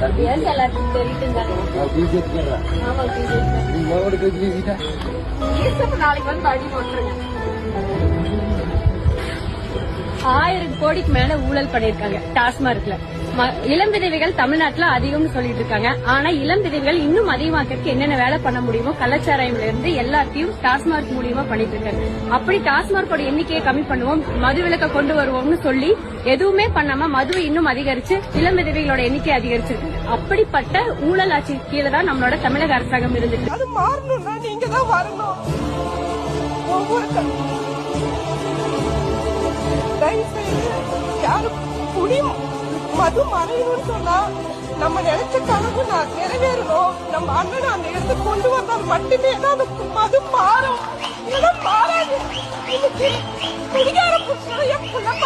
எல்லாத்துக்கும் தெரியுதுங்க. ஆமா நாளைக்கு வந்து அடி போட்டுருங்க. 1000 கோடிக்கு மேல ஊழல் பண்ணிருக்காங்க டாஸ்மார்க்ல. இளம் விதவைகள் தமிழ்நாட்டுல அதிகம்னு சொல்லிட்டு இருக்காங்க. ஆனா இளம் விதவைகள் இன்னும் அதிகமாக்கிறதுக்கு என்னென்ன வேலை பண்ண முடியுமோ கள்ளச்சாராயம்ல இருந்து எல்லாத்தையும் டாஸ்மார்க் மூலியமா பண்ணிட்டு இருக்காங்க. அப்படி டாஸ்மார்க்கோட எண்ணிக்கையை கம்மி பண்ணுவோம், மது விலக்க கொண்டு வருவோம்னு சொல்லி எதுவுமே பண்ணாம மதுவை இன்னும் அதிகரிச்சு இளம் விதவைகளோட எண்ணிக்கை அதிகரிச்சிருக்கு. அப்படிப்பட்ட ஊழல் ஆட்சி கீழே தான் நம்மளோட தமிழக அரசாங்கம் இருந்துச்சு. அது மாறணும்னா நீங்க தான் வரணும். யாரும் குடியும் மது மறையணும்னு சொன்னா நம்ம நினைச்ச கனவு நிறைவேறணும். நம்ம அண்ணன் அந்த இடத்துக்கு கொண்டு வந்தால் மட்டுமே தான் அந்த மது மாறும். மாறாது. குடிகார புருஷன்